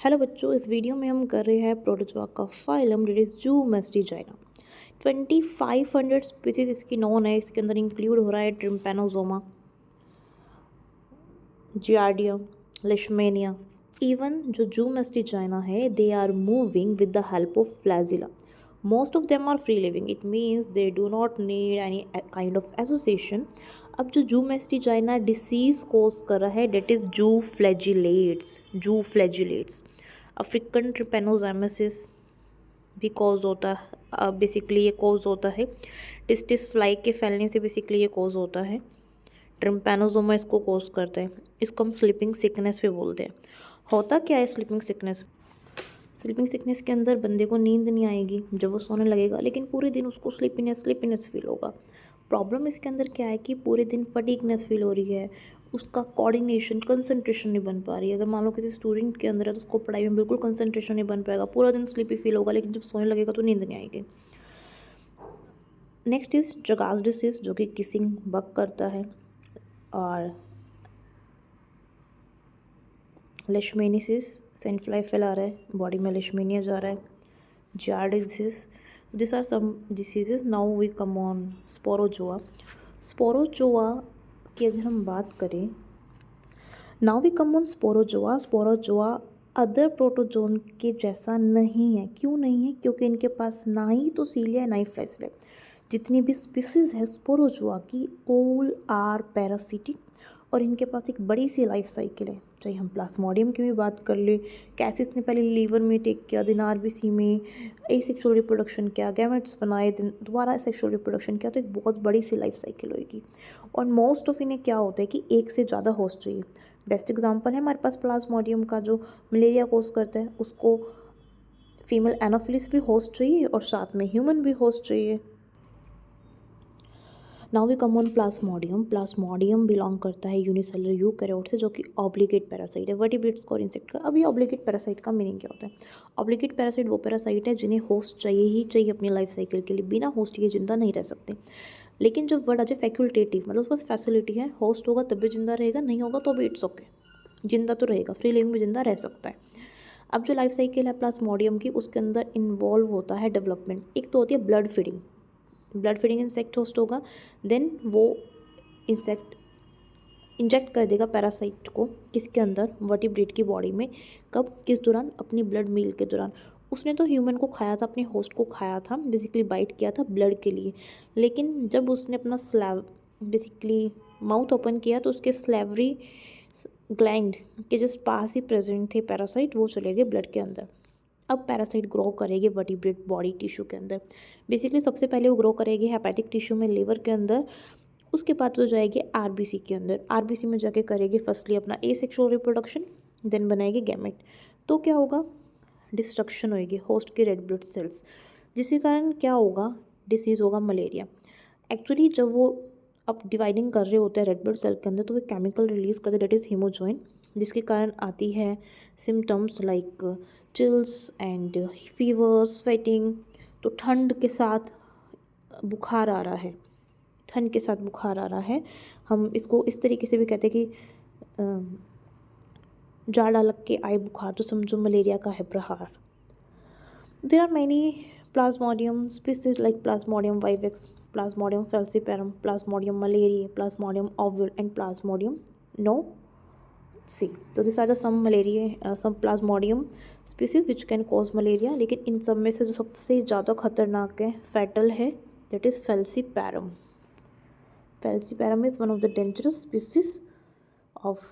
Hello बच्चों, इस video में हम कर रहे हैं प्रोटोजोआ का फाइलम डेट इज जूमेस्टीजाइना। 2500 स्पीसीज इसकी नॉन है। इसके अंदर इंक्लूड हो रहा है ट्रिम्पैनोजोमा, जियार्डिया, लेशमेनिया। इवन जो जूमेस्टीजाइना है they are moving with the help of flagella. Most of them are free living. It means they do not need any kind of association. अब जो जूमेस्टीजाइना डिसीज कोज कर रहा है डेट इज जू फ्लैजिलेट्स. अफ्रीकन ट्रिपेनोजाइमेसिस भी cause होता है. बेसिकली ये कॉज होता है टिस्टिस फ्लाई के फैलने से. बेसिकली ये कॉज होता है. ट्रिम्पैनोजोमा इसको कॉज करता है. इसको हम स्लीपिंग सिकनेस भी बोलते हैं. होता क्या है स्लीपिंग सिकनेस? स्लीपिंग सिकनेस के अंदर बंदे को नींद नहीं आएगी जब वो सोने लगेगा, लेकिन पूरे दिन उसको स्लीपीनेस फील होगा. प्रॉब्लम इसके अंदर क्या है कि पूरे दिन फटीगनेस फील हो रही है, उसका कोऑर्डिनेशन कंसंट्रेशन नहीं बन पा रही है. अगर मान लो किसी स्टूडेंट के अंदर है तो उसको पढ़ाई में बिल्कुल कंसंट्रेशन नहीं बन पाएगा, पूरा दिन स्लीपी फील होगा, लेकिन जब सोने लगेगा तो नींद नहीं आएगी. नेक्स्ट इज जगास डिसीज जो कि किसिंग बग करता है. और लेशमेनिसिस, सेंट फ्लाई फैला रहा है, बॉडी में लेशमेनिया जा रहा है. Giardiasis. This are some diseases. Now we come on sporozoa. Sporozoa की अगर हम बात करें, now we come on sporozoa. Sporozoa other protozoan के जैसा नहीं है. क्यों नहीं है? क्योंकि इनके पास ना ही तो सीलिया ना ही फ्लैजिला. जितनी भी स्पीसीज है स्पोरोजोआ की ऑल आर पैरासिटिक और इनके पास एक बड़ी सी लाइफ साइकिल है. चाहे हम प्लाज्मोडियम की भी बात कर ले, कैसे इसने पहले लीवर में टेक किया, देन आरबीसी में एसेक्सुअल रिप्रोडक्शन किया, गैमेट्स बनाए, देन दोबारा सेक्सुअल रिप्रोडक्शन किया, तो एक बहुत बड़ी सी लाइफ साइकिल होगी. और मोस्ट ऑफ इन्हें क्या होता है कि एक से ज़्यादा होस्ट चाहिए. बेस्ट एग्जांपल है हमारे पास प्लाज्मोडियम का जो मलेरिया कोज करता है, उसको फीमेल एनाफिलिस भी होस्ट चाहिए और साथ में ह्यूमन भी होस्ट चाहिए. Now we come on plasmodium. Plasmodium belong करता है यूनिसेलुलर यूकैरियोट से, जो कि ऑब्लिगेट पैरासाइट है वर्टिब्रेट्स का और इंसेक्ट का. अभी ऑब्लिगेट पैरासाइट का मीनिंग क्या होता है? ऑब्लिगेट पैरासाइट वो पैरासाइट है जिन्हें होस्ट चाहिए ही चाहिए अपनी लाइफ साइकिल के लिए. बिना होस्ट के जिंदा नहीं रह सकते. लेकिन जो वर्ड आज फैकल्टेटिव, मतलब उसके पास फैसिलिटी है, होस्ट होगा तब भी जिंदा रहेगा, नहीं होगा तो भी इट्स ओके, जिंदा तो रहेगा, फ्री लिविंग में जिंदा रह सकता है. अब जो लाइफ साइकिल है प्लाज्मोडियम की, उसके अंदर इन्वॉल्व होता है डेवलपमेंट. एक तो होती है blood feeding. Blood feeding insect host होगा, देन वो इंसेक्ट इंजेक्ट कर देगा पैरासाइट को किसके अंदर? वर्टिब्रेट की बॉडी में. कब? किस दौरान? अपनी ब्लड मील के दौरान. उसने तो ह्यूमन को खाया था, अपने होस्ट को खाया था, बेसिकली बाइट किया था ब्लड के लिए. लेकिन जब उसने अपना स्लैब बेसिकली माउथ ओपन किया तो उसके स्लेवरी ग्लैंड के जस्ट पास ही प्रेजेंट थे पैरासाइट, वो चले गए ब्लड के अंदर. अब पैरासाइट ग्रो करेगी वर्टिब्रेट बॉडी टिश्यू के अंदर. बेसिकली सबसे पहले वो ग्रो करेगी हेपेटिक टिश्यू में, लिवर के अंदर. उसके बाद वो जाएगी आरबीसी के अंदर. आरबीसी में जाके करेगी फर्स्टली अपना एसेक्सुअल रिप्रोडक्शन, देन बनाएगी गैमेट. तो क्या होगा? डिस्ट्रक्शन होएगी होस्ट के रेड ब्लड सेल्स, जिसके कारण क्या होगा? डिसीज़ होगा मलेरिया. एक्चुअली जब वो अब डिवाइडिंग कर रहे होते हैं रेड ब्लड सेल के अंदर, तो वो केमिकल रिलीज करते हैं डेट इज़ हीमोजॉइन, जिसके कारण आती है symptoms like chills and fever, sweating. तो ठंड के साथ बुखार आ रहा है, ठंड के साथ बुखार आ रहा है. हम इसको इस तरीके से भी कहते हैं कि जाड़ा लग के आए बुखार, तो समझो मलेरिया का है प्रहार. There are many plasmodium species like plasmodium vivax, plasmodium falciparum, plasmodium malaria, plasmodium ovule and plasmodium knowlesi. तो this are the some malaria, some plasmodium species which can cause malaria. लेकिन इन सब में से जो सबसे ज़्यादा खतरनाक है, फैटल है, that is falciparum. Falciparum is one of the dangerous species of